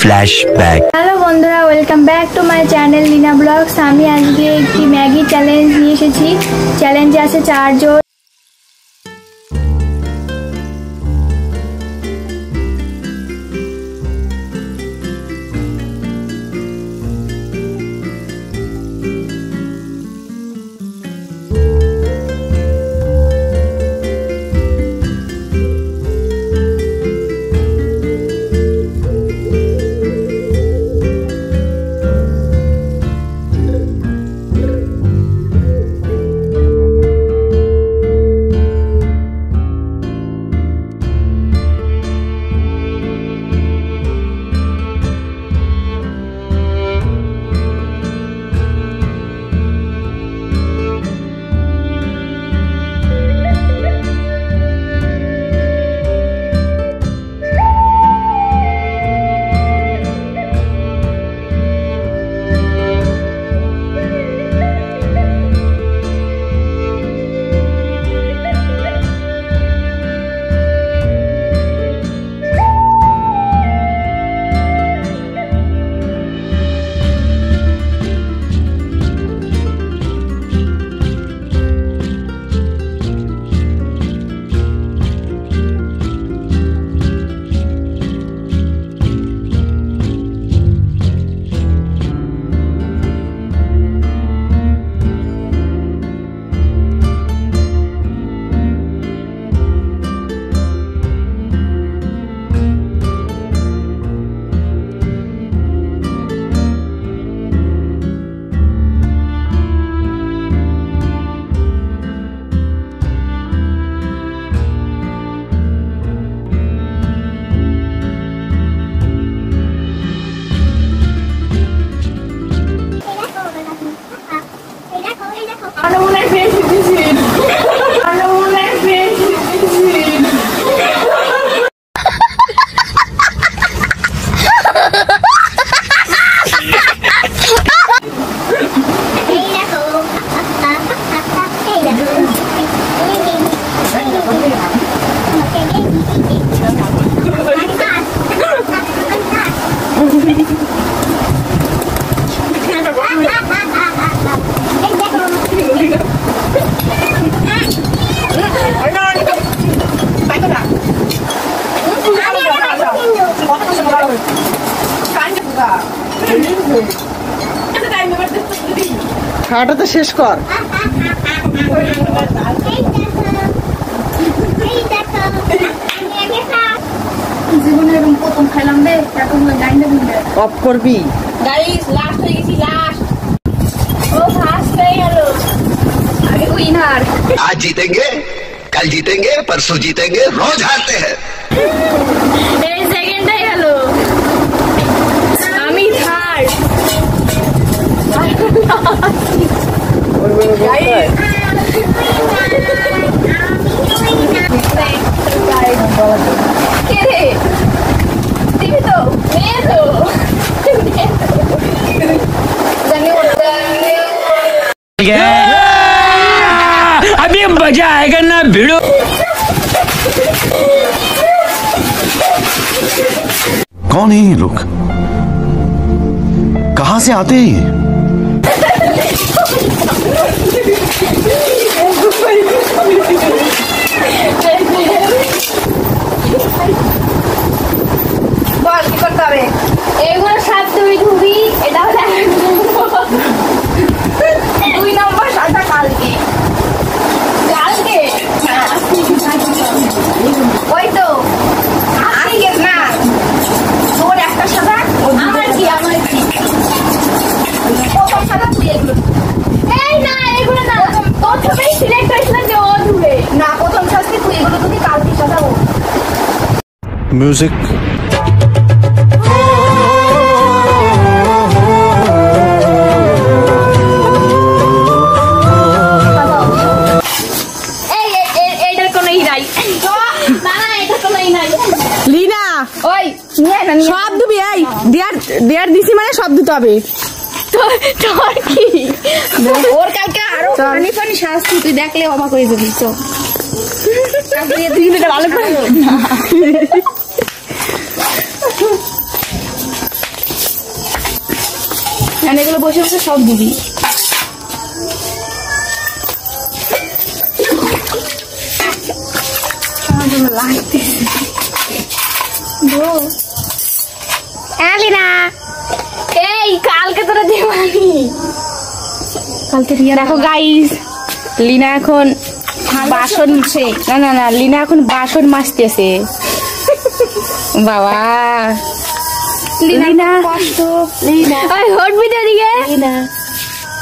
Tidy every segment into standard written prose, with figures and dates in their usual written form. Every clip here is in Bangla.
फ्लैशबैक। हेलो বন্ধুরা, welcome back to my channel Leena blogs. আমি আজকে একটি ম্যাগি চ্যালেঞ্জ নিয়ে এসেছি। চ্যালেঞ্জে আছে 4 জন। খাওয়াটা তো শেষ কর। জীবনে এরকম প্রথম খাইলাম রে, এখন গাইন্ডা দিবে। অফ করবি। গাইস, লাস্ট হয়ে গেছি, লাস্ট। ও ফার্স্ট হয়ে গেল। আগে উইনার। आज जीतेंगे, कल जीतेंगे, परसों जीतेंगे, रोज हारते हैं। এই সেকেন্ড হয়ে গেল। আমি থার্ড। কে রে? দিবি তো? নিয়ে তো। अभी मजा आएगा ना भिड़ो। कौन है ये लोग? कहाँ से आते हैं ये? বল কি করতে হবে? এগুলো 7 2 ধুবি। এটা হলো 2 নম্বর সাদা কালকে। কালকে ওই তো আজকে না, তোর একটা সাদা, আমার কি প্রথম সাদা তুই এগুলো। এই না, এগুলো না, প্রথমেই সিলেক্ট হয়েছিল যে ও ধুবে না। প্রথম শাস্তি তুই এগুলো যদি কালকে সাদা ও म्यूजिक। লীনা ওই নিয়ে না, সব দিবি। এই দেয়ার দিছি মানে সব দিতে হবে। তোর কি ওর কালকে আরো পানি পানি শাস্তি, তুই দেখলে অবাক হয়ে যাবি। তো ভালো করে বসে বসে সব দিবি। এই কালকে তোরা দেবানি, কালকে দেখো গাইস, লিনা এখন বাসন না লিনা এখন বাসন মাজতেছে। বাবা লিনা কষ্ট। ওই হটবি তো এদিকে।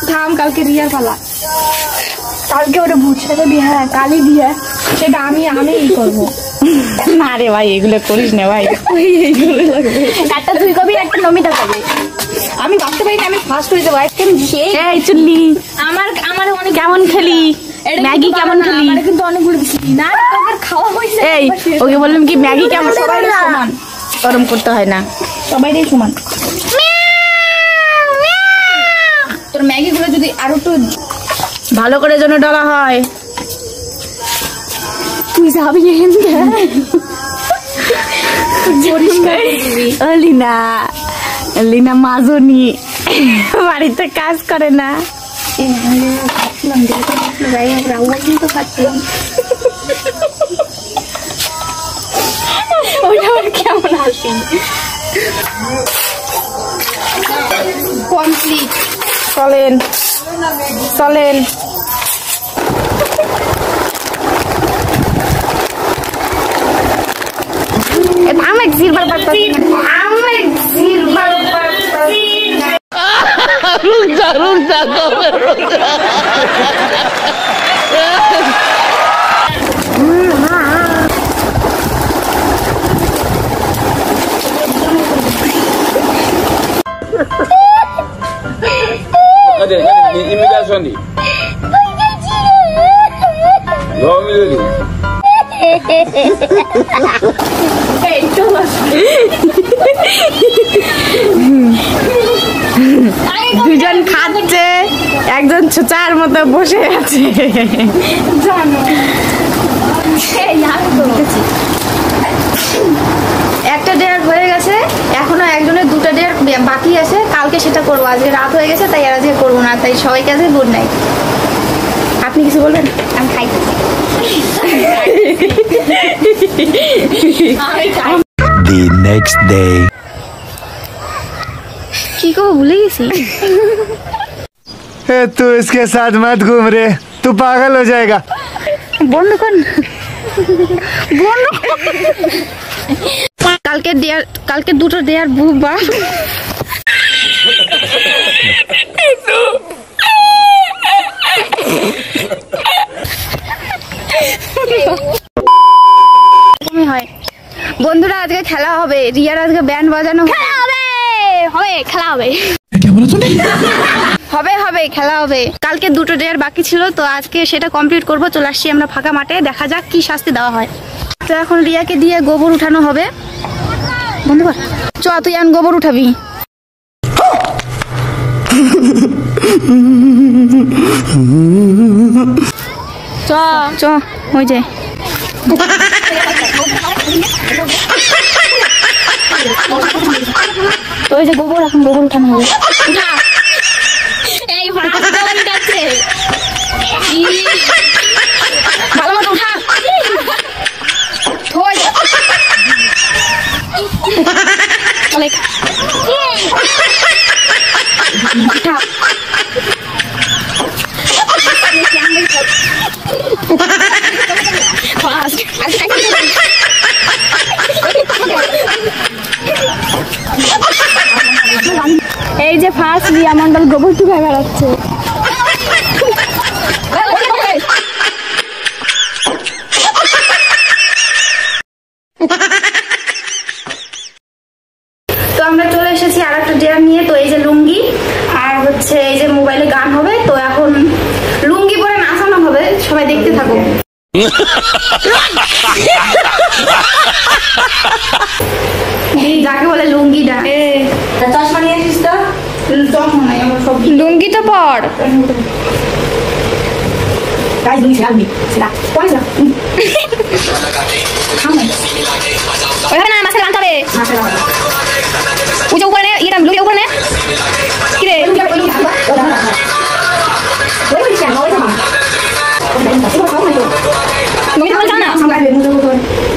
থাম, কালকে রিয়ার পালা। কালকে ওটা ভুটসাটা বিয়ে, কালি বিয়ে, সেটা আমি করবো। না রে ভাই, এগুলো করিস না ভাই, এইগুলো লাগবে। একটা তুই কবি, একটা নমিতা কবি। আমি ভাবতে পারি না আমি ফার্স্ট হয়ে যাবো। এই চুল্লি, আমার অনেক কেমন খেলি, ম্যাগি কেমন খেলি? আমার কিন্তু অনেকগুলো দিছি না, তোর খাওয়া হয়েছে। এই ওকে বললাম কি ম্যাগি কেমন? সবাই সমান, গরম করতে হয় না, সবাই সমান। তোর ম্যাগি গুলো যদি আরো একটু ভালো করে যেন ডলা হয়। তুই যাবি লিনা, লিনা মাজনি, বাড়িতে কাজ করে না। কিন্তু খাচ্ছিলাম ওইটা আমার কেমন আসি। কমপ্লিট, চলেন চলেন। আমি silver imigración di. Yo me lo digo. দুজন খাচ্ছে, একজন ছোচার মতো বসে আছে। একটা ডেয়ার হয়ে গেছে, এখনো একজনের দুটো ডেয়ার বাকি আছে। কালকে সেটা করবো, আজকে রাত হয়ে গেছে তাই আর আজকে করবো না। তাই সবাইকে আজকে গুড নাইট। আপনি কিছু বলবেন? আমি খাই। The next day. কি কো ভুলে গেছি। तू इसके साथ मत घूम रे, तू पागल हो जाएगा। বন্ধ কর, বন্ধ। কালকে দুটো দেয়ার বুবা। হয় বন্ধুরা, আজকে খেলা হবে। রিয়ার আজকে ব্যান্ড বাজানো খেলা হবে, খেলা হবে, হবে খেলা হবে। কালকে দুটো ডেয়ার বাকি ছিল, তো আজকে সেটা কমপ্লিট করব। চলে আসছি আমরা ফাঁকা মাঠে, দেখা যাক কি শাস্তি দেওয়া হয়। তো এখন রিয়াকে দিয়ে গোবর উঠানো হবে। বন্ধু কর, চ তুই আন গোবর উঠাবি। চ চ, ওই যে তো ওই যে গোবর, এখন গোবর উঠানো হবে। উঠা। এই ভালো কাছে ভালো মতো উঠা। চলে উঠা। এই যে ফার্স্ট রিয়া মন্ডল গোবর টুকা বেড়াচ্ছে। তো আমরা চলে এসেছি আর একটা ডেয়ার নিয়ে। তো এই যে লুঙ্গি আর হচ্ছে এই যে মোবাইলে গান হবে। তো এখন লুঙ্গি পরে নাচানো হবে, সবাই দেখতে থাকো। যাকে বলে লুঙ্গিটা। চশমা নিয়ে আসিস তো? চশমা নাই আমার, সব লুঙ্গি তো পর। ওইখানে না মাছের আনতে হবে। উপরে নে, ইটা লুঙ্গি উপরে নে। কি রে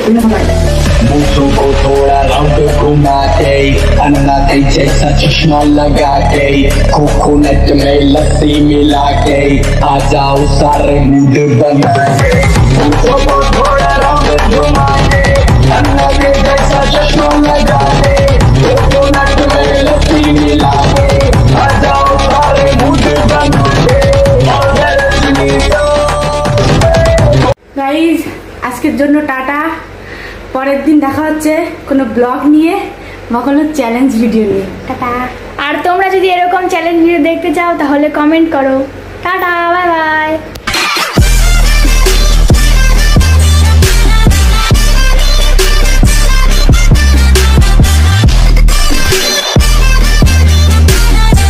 मूछों को थोड़ा राउंड घुमा के अन्ना के जैसा चश्मा लगा के कोकोनट में लस्सी मिला के आ जाओ सारे मूड बना के मूछों को थोड़ा राउंड घुमा के अन्ना के जैसा चश्मा लगा के कोकोनट में लस्सी मिला के आ जाओ सारे मूड बना के গাইজ আজকের জন্য টাটা। পরের দিন দেখা হচ্ছে কোনো ব্লগ নিয়ে বা কোনো চ্যালেঞ্জ ভিডিও নিয়ে। টাটা। আর তোমরা যদি এরকম চ্যালেঞ্জ ভিডিও দেখতে চাও তাহলে কমেন্ট করো। Tata, bye bye.